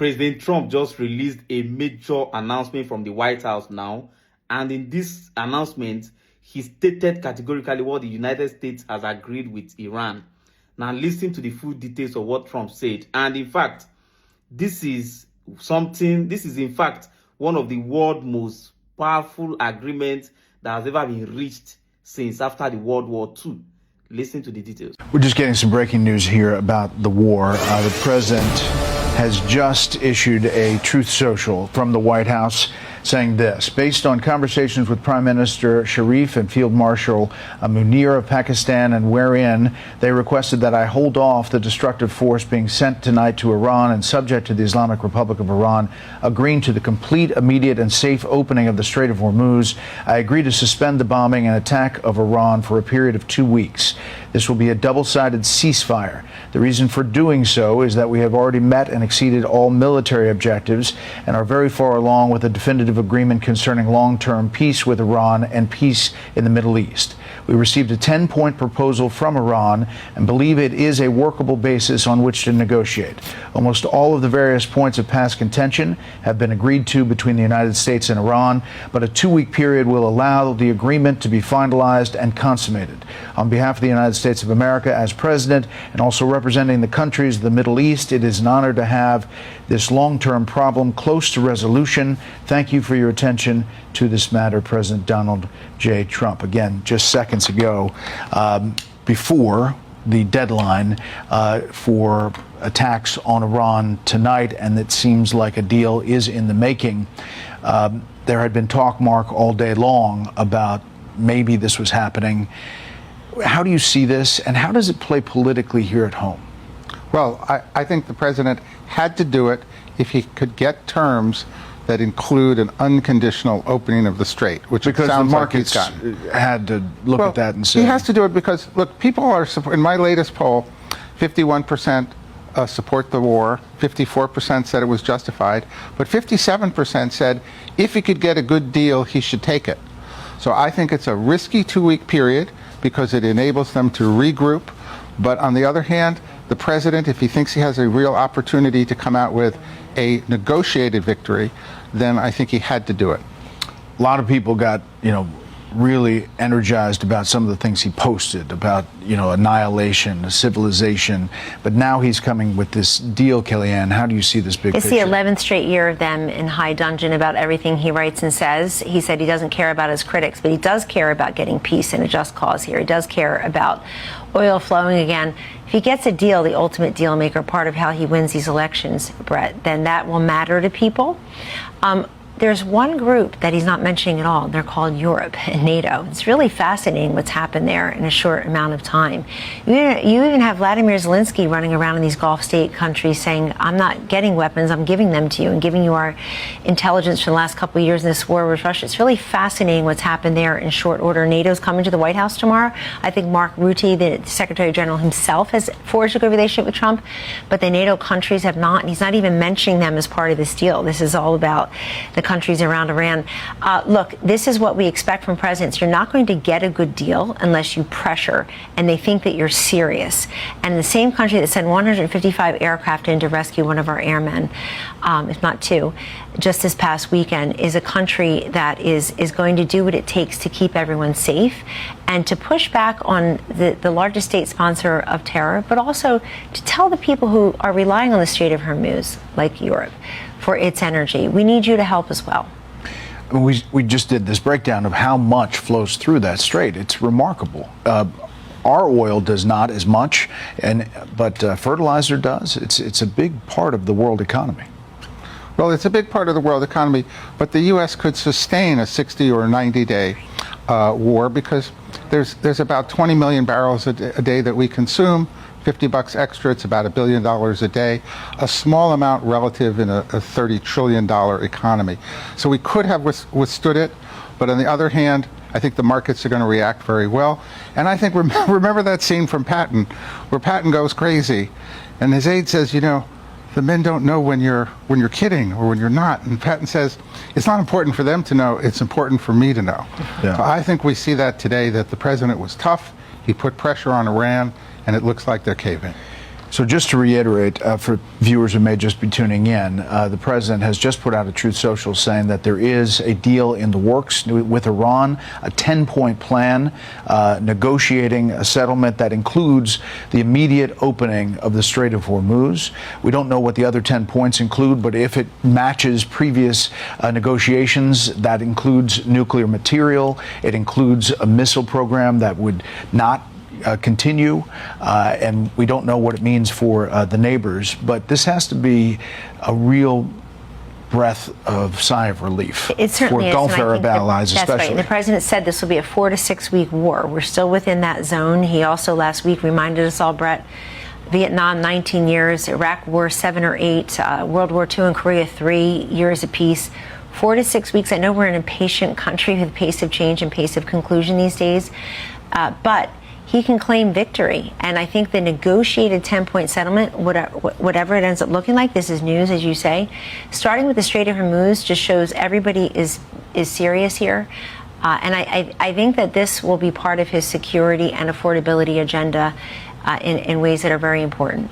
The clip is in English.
President Trump just released a major announcement from the White House now. And in this announcement, he stated categorically what the United States has agreed with Iran. Now listen to the full details of what Trump said. And in fact, this is in fact one of the world's most powerful agreements that has ever been reached since after the World War II. Listen to the details. We're just getting some breaking news here about the war. The president has just issued a truth social from the White House saying this: based on conversations with Prime Minister Sharif and Field Marshal Munir of Pakistan, and wherein they requested that I hold off the destructive force being sent tonight to Iran and subject to the Islamic Republic of Iran, agreeing to the complete, immediate and safe opening of the Strait of Hormuz, I agree to suspend the bombing and attack of Iran for a period of 2 weeks. This will be a double-sided ceasefire. The reason for doing so is that we have already met and exceeded all military objectives and are very far along with a definitive agreement concerning long-term peace with Iran and peace in the Middle East. We received a 10-point proposal from Iran and believe it is a workable basis on which to negotiate. Almost all of the various points of past contention have been agreed to between the United States and Iran, but a 2-week period will allow the agreement to be finalized and consummated. On behalf of the United States of America as president and also representing the countries of the Middle East, it is an honor to have this long-term problem close to resolution. Thank you for your attention to this matter, President Donald J. Trump. Again, just seconds ago, before the deadline for attacks on Iran tonight, and it seems like a deal is in the making. There had been talk, Mark, all day long about maybe this was happening. How do you see this, and how does it play politically here at home? Well, I think the president had to do it if he could get terms that include an unconditional opening of the strait, which because it sounds the like he's markets gotten. had to look at that and say he has to do it because, look, people are in my latest poll, 51% support the war, 54% said it was justified, but 57% said if he could get a good deal, he should take it. So I think it's a risky 2-week period because it enables them to regroup. But on the other hand, the president, if he thinks he has a real opportunity to come out with a negotiated victory, then I think he had to do it. A lot of people got, really energized about some of the things he posted about, annihilation, civilization. But now he's coming with this deal, Kellyanne. How do you see this big picture? It's the 11th straight year of them in high dudgeon about everything he writes and says. He said he doesn't care about his critics, but he does care about getting peace and a just cause here. He does care about oil flowing again. If he gets a deal, the ultimate deal maker, part of how he wins these elections, Brett, then that will matter to people. There's one group that he's not mentioning at all. They're called Europe and NATO. It's really fascinating what's happened there in a short amount of time. You even have Vladimir Zelensky running around in these Gulf state countries saying, I'm not getting weapons, I'm giving them to you and giving you our intelligence for the last couple of years in this war with Russia. It's really fascinating what's happened there in short order. NATO's coming to the White House tomorrow. I think Mark Rutte, the Secretary General himself, has forged a good relationship with Trump, but the NATO countries have not, and he's not even mentioning them as part of this deal. This is all about the countries around Iran. Look, this is what we expect from presidents. You're not going to get a good deal unless you pressure and they think that you're serious. And the same country that sent 155 aircraft in to rescue one of our airmen, if not two, just this past weekend, is a country that is going to do what it takes to keep everyone safe and to push back on the largest state sponsor of terror, but also to tell the people who are relying on the Strait of Hormuz, like Europe, for its energy. We need you to help as well. We just did this breakdown of how much flows through that strait. It's remarkable. Our oil does not as much, but fertilizer does. It's a big part of the world economy. Well, it's a big part of the world economy, but the U.S. could sustain a 60 or 90-day war because there's about 20 million barrels a day that we consume. $50 extra, it's about $1 billion a day, a small amount relative in a $30 trillion economy. So we could have withstood it, but on the other hand, I think the markets are going to react very well. And I think, remember that scene from Patton, where Patton goes crazy, and his aide says, the men don't know when you're kidding or when you're not. And Patton says, it's not important for them to know, it's important for me to know. Yeah. So I think we see that today, that the president was tough, he put pressure on Iran, and it looks like they're caving. So just to reiterate, for viewers who may just be tuning in, the president has just put out a Truth Social saying that there is a deal in the works with Iran, a 10-point plan negotiating a settlement that includes the immediate opening of the Strait of Hormuz. We don't know what the other 10 points include, but if it matches previous negotiations, that includes nuclear material, it includes a missile program that would not continue, and we don't know what it means for the neighbors, but this has to be a real breath of sigh of relief for Gulf Arab allies, especially. That's right. And the president said this will be a 4 to 6 week war. We're still within that zone. He also last week reminded us all, Brett, Vietnam 19 years, Iraq War 7 or 8, World War II and Korea 3 years apiece. 4 to 6 weeks. I know we're an impatient country with pace of change and pace of conclusion these days, but he can claim victory. And I think the negotiated 10-point settlement, whatever it ends up looking like, this is news, as you say, starting with the Strait of Hormuz just shows everybody is serious here. And I think that this will be part of his security and affordability agenda in ways that are very important.